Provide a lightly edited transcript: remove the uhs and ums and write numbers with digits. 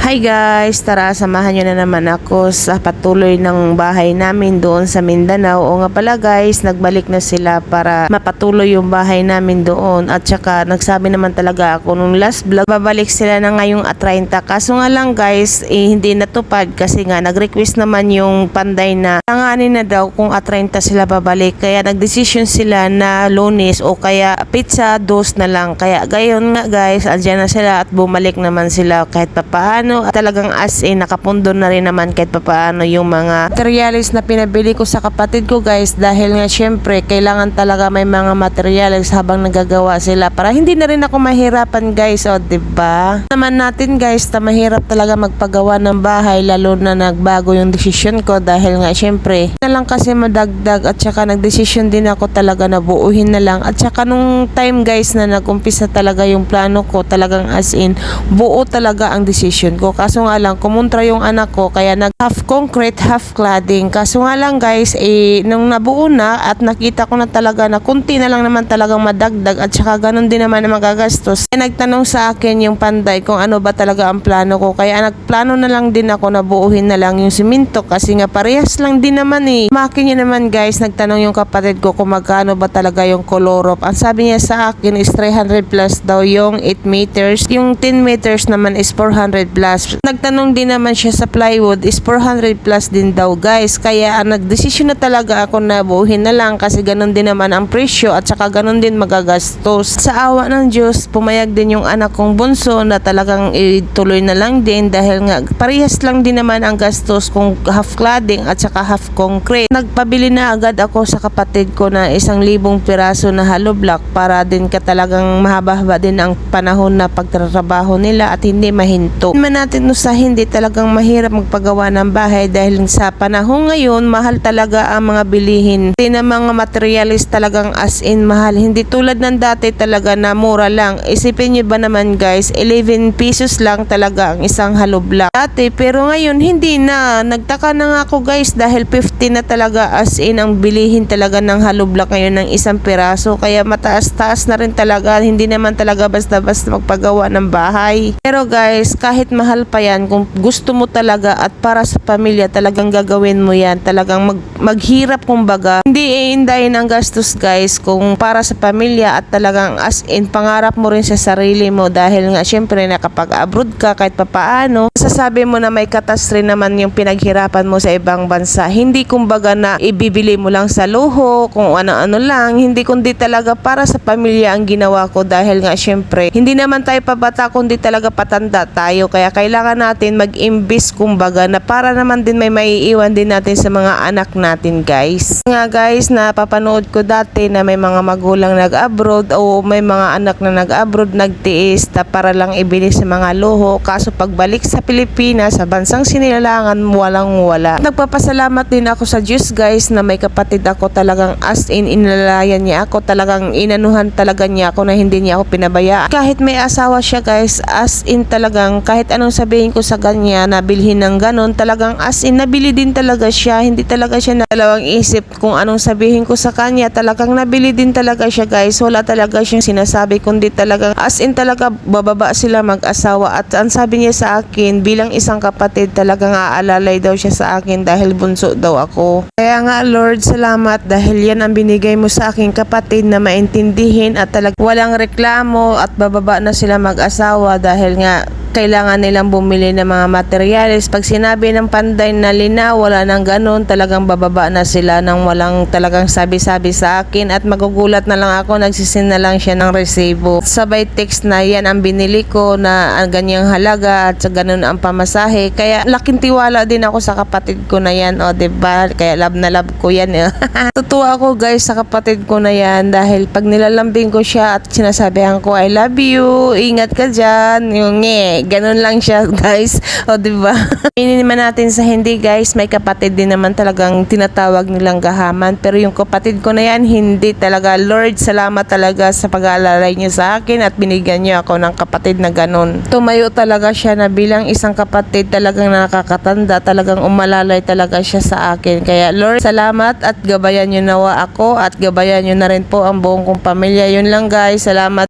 Hi guys, tara samahan nyo na naman ako sa patuloy ng bahay namin doon sa Mindanao. O nga pala guys, nagbalik na sila para mapatuloy yung bahay namin doon. At saka nagsabi naman talaga ako nung last vlog, babalik sila na ngayong 30. Kaso nga lang guys, hindi natupad kasi nga nag-request naman yung panday na tanganin na daw kung 30 sila babalik. Kaya nagdesisyon sila na Lunes o kaya pizza dos na lang. Kaya gayon nga guys, andyan na sila at bumalik naman sila kahit papaano. At talagang as in nakapundo na rin naman kahit papaano yung mga materials na pinabili ko sa kapatid ko guys, dahil nga syempre kailangan talaga may mga materials habang nagagawa sila para hindi na rin ako mahirapan guys, o diba? Naman natin guys na mahirap talaga magpagawa ng bahay, lalo na nagbago yung desisyon ko dahil nga syempre na lang kasi madagdag. At saka nagdesisyon din ako talaga na buuhin na lang. At saka nung time guys na nagumpisa talaga yung plano ko, talagang as in buo talaga ang desisyon ko. Kaso nga lang kumontra yung anak ko, kaya nag half concrete half cladding. Kaso nga lang guys, nung nabuo na at nakita ko na talaga na kunti na lang naman talagang madagdag at saka ganun din naman na magagastos, kaya nagtanong sa akin yung panday kung ano ba talaga ang plano ko. Kaya nagplano na lang din ako na buuhin na lang yung simento kasi nga parehas lang din naman Makin niya naman guys, nagtanong yung kapatid ko kung magkano ba talaga yung color of. Ang sabi niya sa akin is 300 plus daw yung 8 meters. Yung 10 meters naman is 400 plus. Nagtanong din naman siya sa plywood is 400 plus din daw guys. Kaya nagdesisyon na talaga ako na buuhin na lang kasi ganun din naman ang presyo at saka ganun din magagastos. Sa awa ng Diyos, pumayag din yung anak kong bunso na talagang ituloy na lang din dahil nga parehas lang din naman ang gastos kung half cladding at saka half concrete. Nagpabili na agad ako sa kapatid ko na 1,000 piraso na hollow block para din ka talagang mahaba-haba din ang panahon na pagtatrabaho nila at hindi mahinto. Natin sa hindi talagang mahirap magpagawa ng bahay dahil sa panahon ngayon mahal talaga ang mga bilihin. Hindi na mga materialis talagang as in mahal. Hindi tulad ng dati talaga na mura lang. Isipin nyo ba naman guys, 11 pesos lang talaga ang isang hollow block dati, pero ngayon hindi na. Nagtaka na nga ako guys dahil 50 na talaga as in ang bilihin talaga ng hollow block ngayon ng isang piraso. Kaya mataas-taas na rin talaga. Hindi naman talaga basta-basta magpagawa ng bahay. Pero guys, kahit mahal pa yan, kung gusto mo talaga at para sa pamilya, talagang gagawin mo yan. Talagang maghirap kumbaga. Hindi iindayin ang gastos guys kung para sa pamilya at talagang as in pangarap mo rin sa sarili mo dahil nga syempre nakapag-abroad ka kahit papaano. Sasabi mo na may katas rin naman yung pinaghirapan mo sa ibang bansa. Hindi kumbaga na ibibili mo lang sa luho, kung ano-ano lang. Hindi kundi talaga para sa pamilya ang ginawa ko dahil nga syempre hindi naman tayo pabata kundi talaga patanda tayo. Kaya kailangan natin mag-imbis kumbaga na para naman din may maiiwan din natin sa mga anak natin guys. Nga guys, napapanood ko dati na may mga magulang nag-abroad o may mga anak na nag-abroad nagtiis na para lang ibili sa mga luho. Kaso pagbalik sa Pilipinas, sa bansang sinilangan, walang wala. Nagpapasalamat din ako sa Diyos guys na may kapatid ako talagang as in inalayan niya ako. Talagang inanuhan talaga niya ako na hindi niya ako pinabayaan. Kahit may asawa siya guys, as in talagang kahit anong sabihin ko sa kanya na bilhin ng ganon, talagang as in nabili din talaga siya. Hindi talaga siya dalawang isip kung anong sabihin ko sa kanya. Talagang nabili din talaga siya guys. Wala talaga siyang sinasabi kundi talagang as in talaga bababa sila mag-asawa. At ang sabi niya sa akin bilang isang kapatid, talagang aalalay daw siya sa akin dahil bunso daw ako. Kaya nga Lord, salamat dahil yan ang binigay mo sa aking kapatid na maintindihin at talagang walang reklamo at bababa na sila mag-asawa dahil nga kailangan nilang bumili ng mga materyales. Pag sinabi ng panday na linaw, wala nang ganun, talagang bababa na sila nang walang talagang sabi-sabi sa akin at magugulat na lang ako, nagsisin na lang siya ng resibo. Sabay text na yan ang binili ko na ganyang halaga at sa ganun ang pamasahe. Kaya laking tiwala din ako sa kapatid ko na yan, o diba? Kaya love na love ko yan. Tutuwa ako guys sa kapatid ko na yan dahil pag nilalambing ko siya at sinasabihan ko I love you, ingat ka dyan, yung ganun lang siya guys, o diba? Hindi naman natin sa hindi guys, may kapatid din naman talagang tinatawag nilang gahaman, pero yung kapatid ko na yan hindi talaga. Lord, salamat talaga sa pag-aalalay niyo sa akin at binigyan niyo ako ng kapatid na ganun. Tumayo talaga siya na bilang isang kapatid talagang nakakatanda, talagang umalalay talaga siya sa akin. Kaya Lord, salamat at gabayan niyo nawa ako at gabayan niyo na rin po ang buong kong pamilya. Yun lang guys, salamat.